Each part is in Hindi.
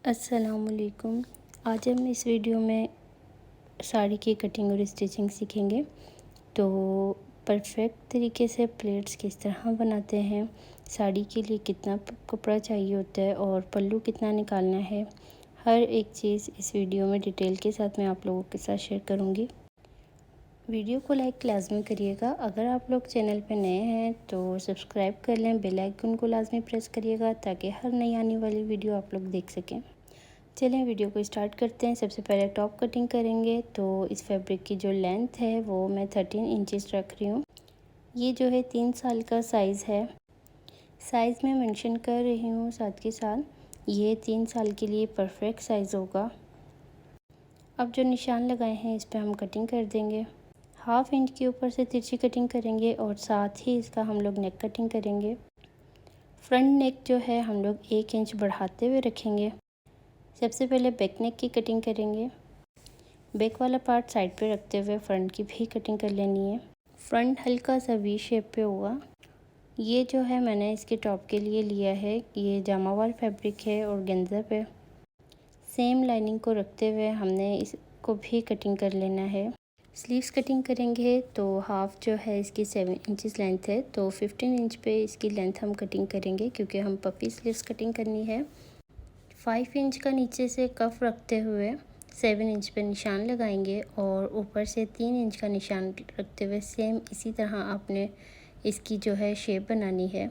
अस्सलामुअलैकुम। आज हम इस वीडियो में साड़ी की कटिंग और स्टिचिंग सीखेंगे। तो परफेक्ट तरीके से प्लेट्स किस तरह बनाते हैं, साड़ी के लिए कितना कपड़ा चाहिए होता है और पल्लू कितना निकालना है, हर एक चीज़ इस वीडियो में डिटेल के साथ मैं आप लोगों के साथ शेयर करूँगी। वीडियो को लाइक लाजमी करिएगा। अगर आप लोग चैनल पर नए हैं तो सब्सक्राइब कर लें, बेल आइकन को लाजमी प्रेस करिएगा ताकि हर नई आने वाली वीडियो आप लोग देख सकें। चलें वीडियो को स्टार्ट करते हैं। सबसे पहले टॉप कटिंग करेंगे। तो इस फैब्रिक की जो लेंथ है वो मैं 13 इंचेस रख रही हूँ। ये जो है 3 साल का साइज़ है। साइज़ मैं मेंशन कर रही हूँ साथ के साथ, ये 3 साल के लिए परफेक्ट साइज़ होगा। अब जो निशान लगाए हैं इस पर हम कटिंग कर देंगे। हाफ इंच के ऊपर से तिरछी कटिंग करेंगे और साथ ही इसका हम लोग नेक कटिंग करेंगे। फ्रंट नेक जो है हम लोग 1 इंच बढ़ाते हुए रखेंगे। सबसे पहले बैक नेक की कटिंग करेंगे। बैक वाला पार्ट साइड पे रखते हुए फ्रंट की भी कटिंग कर लेनी है। फ्रंट हल्का सा वी शेप पे होगा। ये जो है मैंने इसके टॉप के लिए लिया है, ये जामावाल फैब्रिक है और गेंजा पे सेम लाइनिंग को रखते हुए हमने इसको भी कटिंग कर लेना है। स्लीव्स कटिंग करेंगे तो हाफ जो है इसकी 7 इंचेस लेंथ है, तो 15 इंच पे इसकी लेंथ हम कटिंग करेंगे क्योंकि हम पफी स्लीव्स कटिंग करनी है। 5 इंच का नीचे से कफ रखते हुए 7 इंच पे निशान लगाएंगे और ऊपर से 3 इंच का निशान रखते हुए सेम इसी तरह आपने इसकी जो है शेप बनानी है।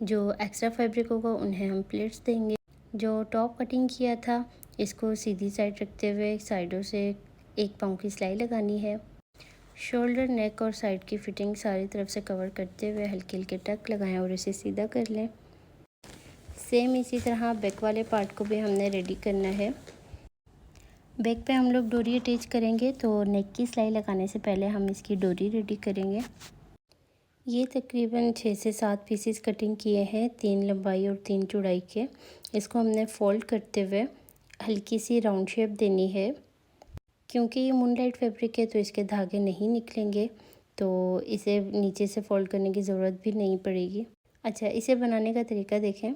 जो एक्स्ट्रा फैब्रिक होगा उन्हें हम प्लेट्स देंगे। जो टॉप कटिंग किया था इसको सीधी साइड रखते हुए साइडों से 1 पाँव की सिलाई लगानी है। शोल्डर, नेक और साइड की फिटिंग सारी तरफ से कवर करते हुए हल्के हल्के टक लगाएं और इसे सीधा कर लें। सेम इसी तरह बैक वाले पार्ट को भी हमने रेडी करना है। बैक पे हम लोग डोरी अटैच करेंगे, तो नेक की सिलाई लगाने से पहले हम इसकी डोरी रेडी करेंगे। ये तकरीबन 6 से 7 पीसेस कटिंग किए हैं, 3 लंबाई और 3 चौड़ाई के। इसको हमने फोल्ड करते हुए हल्की सी राउंड शेप देनी है। क्योंकि ये मूनलाइट फैब्रिक है तो इसके धागे नहीं निकलेंगे, तो इसे नीचे से फोल्ड करने की ज़रूरत भी नहीं पड़ेगी। अच्छा, इसे बनाने का तरीका देखें।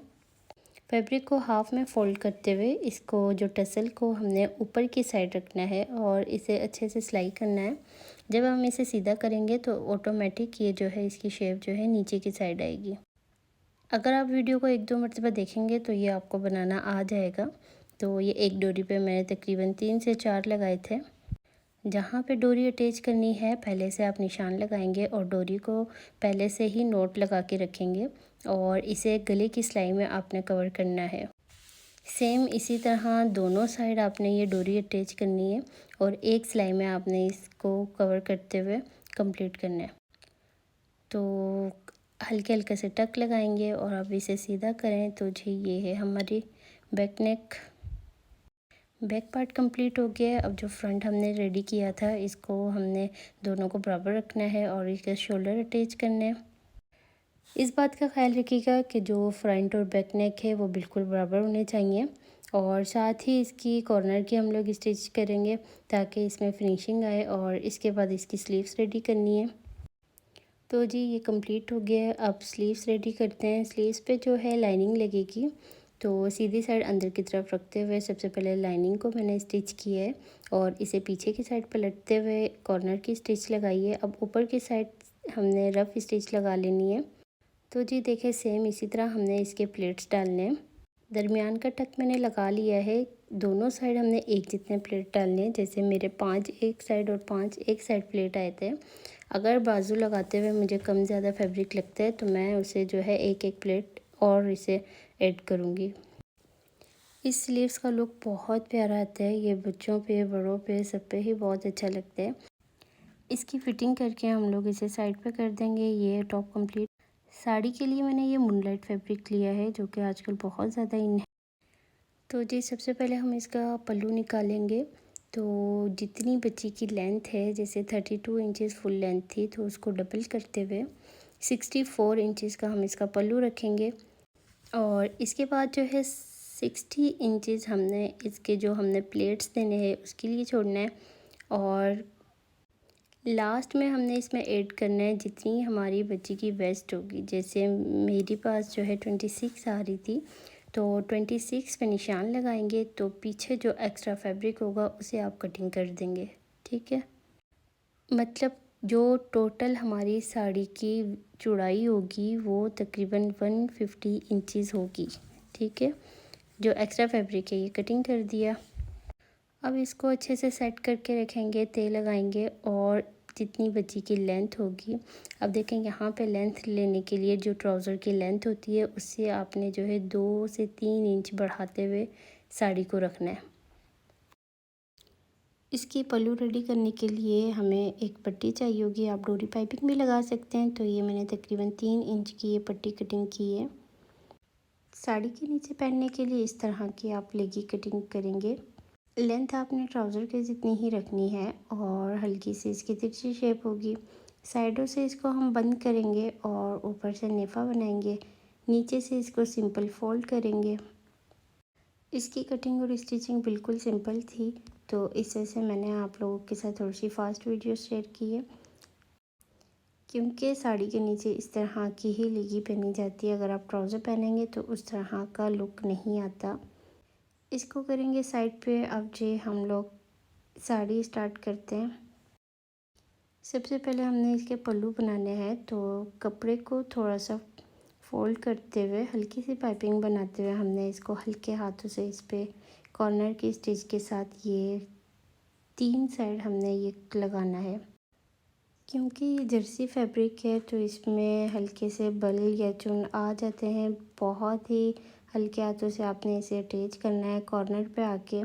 फैब्रिक को हाफ में फ़ोल्ड करते हुए इसको जो टसल को हमने ऊपर की साइड रखना है और इसे अच्छे से सिलाई करना है। जब हम इसे सीधा करेंगे तो ऑटोमेटिक ये जो है इसकी शेप जो है नीचे की साइड आएगी। अगर आप वीडियो को 1-2 मरतबा देखेंगे तो ये आपको बनाना आ जाएगा। तो ये एक डोरी पे मैंने तकरीबन 3 से 4 लगाए थे। जहाँ पे डोरी अटैच करनी है पहले से आप निशान लगाएंगे और डोरी को पहले से ही नोट लगा के रखेंगे और इसे गले की सिलाई में आपने कवर करना है। सेम इसी तरह दोनों साइड आपने ये डोरी अटैच करनी है और एक सिलाई में आपने इसको कवर करते हुए कंप्लीट करना है। तो हल्के हल्के से टक लगाएंगे और अब इसे सीधा करें तो जी ये है हमारी back neck. Back part complete हो गया है। अब जो फ्रंट हमने रेडी किया था इसको हमने दोनों को बराबर रखना है और इसके शोल्डर अटैच करने हैं। इस बात का ख्याल रखिएगा कि जो फ्रंट और बैक नेक है वो बिल्कुल बराबर होने चाहिए और साथ ही इसकी कॉर्नर की हम लोग स्टिच करेंगे ताकि इसमें फिनिशिंग आए। और इसके बाद इसकी स्लीव्स रेडी करनी है। तो जी ये कंप्लीट हो गया है। अब स्लीव्स रेडी करते हैं। स्लीव्स पे जो है लाइनिंग लगेगी, तो सीधी साइड अंदर की तरफ रखते हुए सबसे पहले लाइनिंग को मैंने स्टिच किया है और इसे पीछे की साइड पलटते हुए कॉर्नर की स्टिच लगाई है। अब ऊपर की साइड हमने रफ़ स्टिच लगा लेनी है। तो जी देखिए सेम इसी तरह हमने इसके प्लेट्स डालने हैं। दरमियान का टक मैंने लगा लिया है। दोनों साइड हमने एक जितने प्लेट डालने हैं, जैसे मेरे 5 एक साइड और 5 एक साइड प्लेट आए थे। अगर बाजू लगाते हुए मुझे कम ज़्यादा फैब्रिक लगता है तो मैं उसे जो है एक एक प्लेट और इसे ऐड करूँगी। इस स्लीव्स का लुक बहुत प्यारा आता है। ये बच्चों पे, बड़ों पे, सब पे ही बहुत अच्छा लगता है। इसकी फ़िटिंग करके हम लोग इसे साइड पे कर देंगे। ये टॉप कंप्लीट। साड़ी के लिए मैंने ये मूनलाइट फैब्रिक लिया है जो कि आजकल बहुत ज़्यादा इन है। तो जी सबसे पहले हम इसका पल्लू निकालेंगे। तो जितनी बच्ची की लेंथ है, जैसे 32 इंचेस फुल लेंथ थी, तो उसको डबल करते हुए 64 इंचेस का हम इसका पल्लू रखेंगे। और इसके बाद जो है 60 इंचेस हमने इसके जो हमने प्लेट्स देने हैं उसके लिए छोड़ना है। और लास्ट में हमने इसमें ऐड करना है जितनी हमारी बच्ची की वेस्ट होगी। जैसे मेरे पास जो है 26 आ रही थी, तो 26 पे निशान लगाएंगे, तो पीछे जो एक्स्ट्रा फैब्रिक होगा उसे आप कटिंग कर देंगे। ठीक है, मतलब जो टोटल हमारी साड़ी की चौड़ाई होगी वो तकरीबन 150 इंचज़ होगी। ठीक है, जो एक्स्ट्रा फैब्रिक है ये कटिंग कर दिया। अब इसको अच्छे से सेट करके रखेंगे, तेल लगाएंगे और जितनी बच्ची की लेंथ होगी, अब देखें यहाँ पे लेंथ लेने के लिए जो ट्राउज़र की लेंथ होती है उससे आपने जो है 2 से 3 इंच बढ़ाते हुए साड़ी को रखना है। इसकी पल्लू रेडी करने के लिए हमें एक पट्टी चाहिए होगी, आप डोरी पाइपिंग भी लगा सकते हैं। तो ये मैंने तकरीबन 3 इंच की ये पट्टी कटिंग की है। साड़ी के नीचे पहनने के लिए इस तरह की आप लेगी कटिंग करेंगे। लेंथ आपने ट्राउज़र के जितनी ही रखनी है और हल्की सी इसकी तिरछी शेप होगी। साइडों से इसको हम बंद करेंगे और ऊपर से नेफ़ा बनाएंगे, नीचे से इसको सिंपल फोल्ड करेंगे। इसकी कटिंग और स्टिचिंग बिल्कुल सिंपल थी, तो इस वजह से मैंने आप लोगों के साथ थोड़ी सी फास्ट वीडियो शेयर की है, क्योंकि साड़ी के नीचे इस तरह की ही लेगी पहनी जाती है। अगर आप ट्राउज़र पहनेंगे तो उस तरह का लुक नहीं आता। इसको करेंगे साइड पे। अब जे हम लोग साड़ी स्टार्ट करते हैं। सबसे पहले हमने इसके पल्लू बनाने हैं, तो कपड़े को थोड़ा सा फोल्ड करते हुए हल्की सी पाइपिंग बनाते हुए हमने इसको हल्के हाथों से इस पे कॉर्नर की स्टिच के साथ ये 3 साइड हमने ये लगाना है। क्योंकि ये जर्सी फैब्रिक है तो इसमें हल्के से बल या चुन आ जाते हैं। बहुत ही हल्के हाथों से आपने इसे अटैच करना है। कॉर्नर पे आके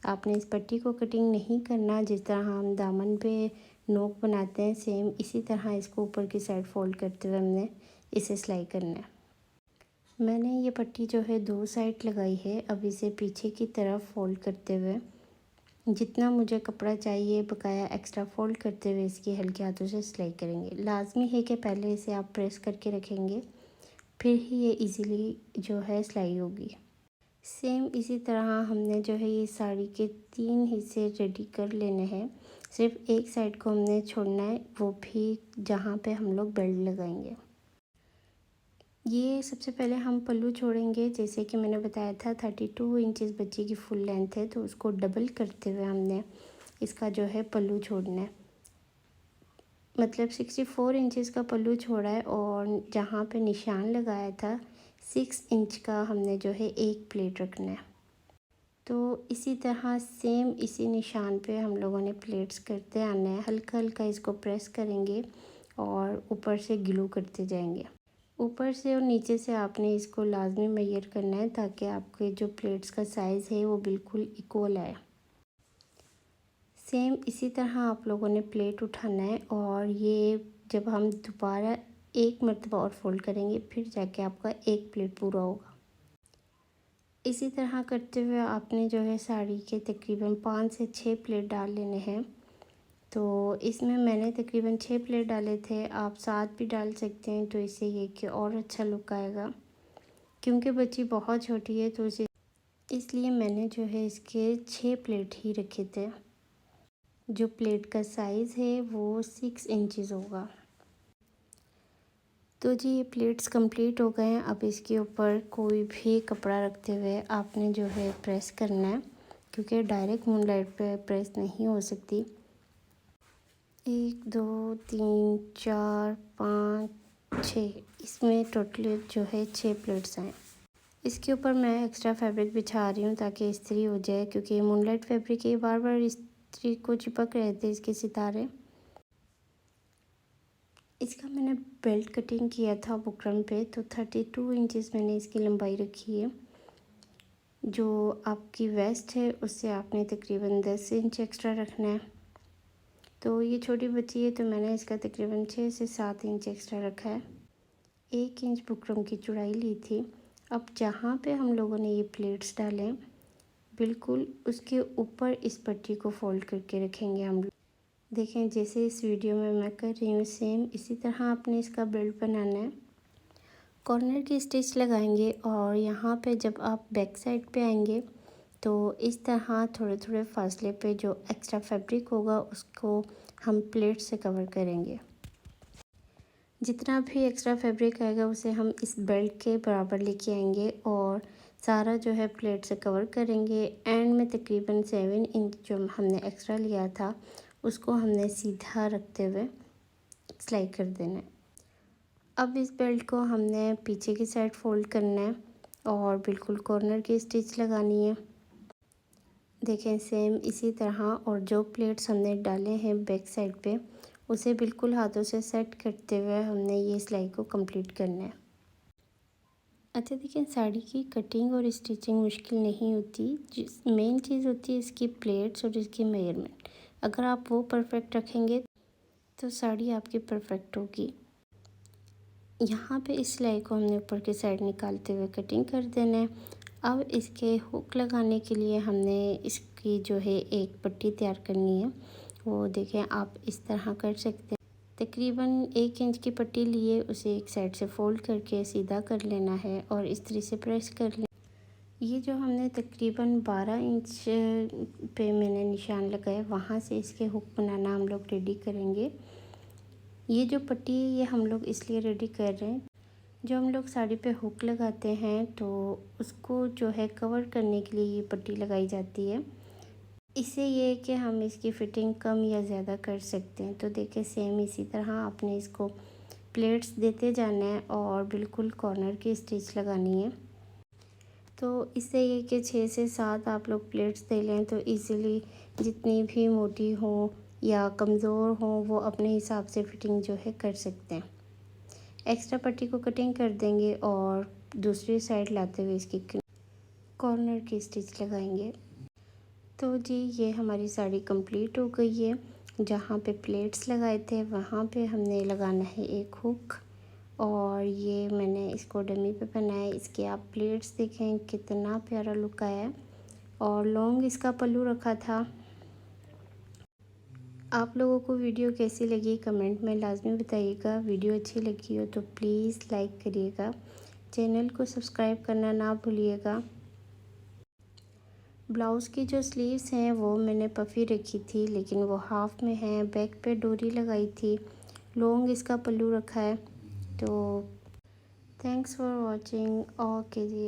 आपने इस पट्टी को कटिंग नहीं करना। जिस तरह हम दामन पे नोक बनाते हैं सेम इसी तरह इसको ऊपर की साइड फोल्ड करते हुए हमने इसे सिलाई करना है। मैंने ये पट्टी जो है 2 साइड लगाई है। अब इसे पीछे की तरफ फोल्ड करते हुए जितना मुझे कपड़ा चाहिए बकाया एक्स्ट्रा फोल्ड करते हुए इसकी हल्के हाथों से सिलाई करेंगे। लाजमी है कि पहले इसे आप प्रेस करके रखेंगे, फिर ही ये इजीली जो है सिलाई होगी। सेम इसी तरह हमने जो है ये साड़ी के 3 हिस्से रेडी कर लेने हैं। सिर्फ एक साइड को हमने छोड़ना है, वो भी जहाँ पे हम लोग बेल्ट लगाएंगे। ये सबसे पहले हम पल्लू छोड़ेंगे। जैसे कि मैंने बताया था 32 इंचज़ बच्ची की फुल लेंथ है, तो उसको डबल करते हुए हमने इसका जो है पल्लू छोड़ना है। मतलब 64 इंचज़ का पल्लू छोड़ा है और जहाँ पे निशान लगाया था 6 इंच का हमने जो है एक प्लेट रखना है। तो इसी तरह सेम इसी निशान पे हम लोगों ने प्लेट्स करते आना है। हल्का हल्का इसको प्रेस करेंगे और ऊपर से ग्लू करते जाएंगे। ऊपर से और नीचे से आपने इसको लाजमी मेजर करना है ताकि आपके जो प्लेट्स का साइज़ है वो बिल्कुल इक्वल आए। सेम इसी तरह आप लोगों ने प्लेट उठाना है और ये जब हम दोबारा एक मरतबा और फोल्ड करेंगे फिर जाके आपका एक प्लेट पूरा होगा। इसी तरह करते हुए आपने जो है साड़ी के तकरीबन 5 से 6 प्लेट डाल लेने हैं। तो इसमें मैंने तकरीबन 6 प्लेट डाले थे, आप 7 भी डाल सकते हैं, तो इससे ये कि और अच्छा लुक आएगा। क्योंकि बच्ची बहुत छोटी है तो इसे इसलिए मैंने जो है इसके 6 प्लेट ही रखे थे। जो प्लेट का साइज़ है वो 6 इंचज़ होगा। तो जी ये प्लेट्स कंप्लीट हो गए हैं। अब इसके ऊपर कोई भी कपड़ा रखते हुए आपने जो है प्रेस करना है, क्योंकि डायरेक्ट मूनलाइट पे प्रेस नहीं हो सकती। 1 2 3 4 5 6 इसमें टोटल जो है 6 प्लेट्स हैं। इसके ऊपर मैं एक्स्ट्रा फैब्रिक बिछा रही हूँ ताकि इस्त्री हो जाए, क्योंकि मूनलाइट फैब्रिक है बार बार इस्त्री को चिपक रहे थे इसके सितारे। इसका मैंने बेल्ट कटिंग किया था बुकरम पे, तो 32 इंचज़ मैंने इसकी लंबाई रखी है। जो आपकी वेस्ट है उससे आपने तकरीबन 10 इंच एक्स्ट्रा रखना है। तो ये छोटी बच्ची है तो मैंने इसका तकरीबन 6 से 7 इंच एक्स्ट्रा रखा है। 1 इंच बुकरम की चौड़ाई ली थी। अब जहाँ पे हम लोगों ने ये प्लेट्स डालें बिल्कुल उसके ऊपर इस पट्टी को फोल्ड करके रखेंगे हम लोग। देखें जैसे इस वीडियो में मैं कर रही हूँ सेम इसी तरह आपने इसका बेल्ट बनाना है। कॉर्नर की स्टिच लगाएंगे और यहाँ पे जब आप बैक साइड पे आएंगे तो इस तरह थोड़े थोड़े फासले पे जो एक्स्ट्रा फैब्रिक होगा उसको हम प्लेट से कवर करेंगे। जितना भी एक्स्ट्रा फैब्रिक आएगा उसे हम इस बेल्ट के बराबर लेके आएंगे और सारा जो है प्लेट से कवर करेंगे। एंड में तकरीबन 7 इंच जो हमने एक्स्ट्रा लिया था उसको हमने सीधा रखते हुए सिलाई कर देना है। अब इस बेल्ट को हमने पीछे की साइड फोल्ड करना है और बिल्कुल कॉर्नर की स्टिच लगानी है। देखें सेम इसी तरह, और जो प्लेट्स हमने डाले हैं बैक साइड पे उसे बिल्कुल हाथों से सेट करते हुए हमने ये सिलाई को कंप्लीट करना है। अच्छा देखिए, साड़ी की कटिंग और स्टिचिंग मुश्किल नहीं होती, जिस मेन चीज़ होती है इसकी प्लेट्स और इसकी मेजरमेंट। अगर आप वो परफेक्ट रखेंगे तो साड़ी आपकी परफेक्ट होगी। यहाँ पे इस सिलाई को हमने ऊपर की साइड निकालते हुए कटिंग कर देना है। अब इसके हुक लगाने के लिए हमने इसकी जो है एक पट्टी तैयार करनी है। वो देखें आप इस तरह कर सकते हैं। तकरीबन 1 इंच की पट्टी लिए उसे एक साइड से फोल्ड करके सीधा कर लेना है और इस तरह से प्रेस कर लेना। ये जो हमने तकरीबन 12 इंच पे मैंने निशान लगाया, वहाँ से इसके हुक बनाना हम लोग रेडी करेंगे। ये जो पट्टी है ये हम लोग इसलिए रेडी कर रहे हैं, जो हम लोग साड़ी पे हुक लगाते हैं तो उसको जो है कवर करने के लिए ये पट्टी लगाई जाती है। इससे ये है कि हम इसकी फ़िटिंग कम या ज़्यादा कर सकते हैं। तो देखिए सेम इसी तरह आपने इसको प्लेट्स देते जाना है और बिल्कुल कॉर्नर की स्टिच लगानी है। तो इससे ये कि 6 से 7 आप लोग प्लेट्स दे लें तो इजीली जितनी भी मोटी हो या कमज़ोर हो वो अपने हिसाब से फ़िटिंग जो है कर सकते हैं। एक्स्ट्रा पट्टी को कटिंग कर देंगे और दूसरी साइड लाते हुए इसकी कॉर्नर की स्टिच लगाएंगे। तो जी ये हमारी साड़ी कंप्लीट हो गई है। जहाँ पे प्लेट्स लगाए थे वहाँ पे हमने लगाना है एक हुक, और ये मैंने इसको डमी पे बनाया। इसके आप प्लेट्स देखें कितना प्यारा लुक आया है, और लॉन्ग इसका पल्लू रखा था। आप लोगों को वीडियो कैसी लगी कमेंट में लाजमी बताइएगा। वीडियो अच्छी लगी हो तो प्लीज़ लाइक करिएगा, चैनल को सब्सक्राइब करना ना भूलिएगा। ब्लाउज़ की जो स्लीव्स हैं वो मैंने पफ़ी रखी थी, लेकिन वो हाफ़ में है। बैक पे डोरी लगाई थी, लॉन्ग इसका पल्लू रखा है। तो thanks for watching. Okay ji.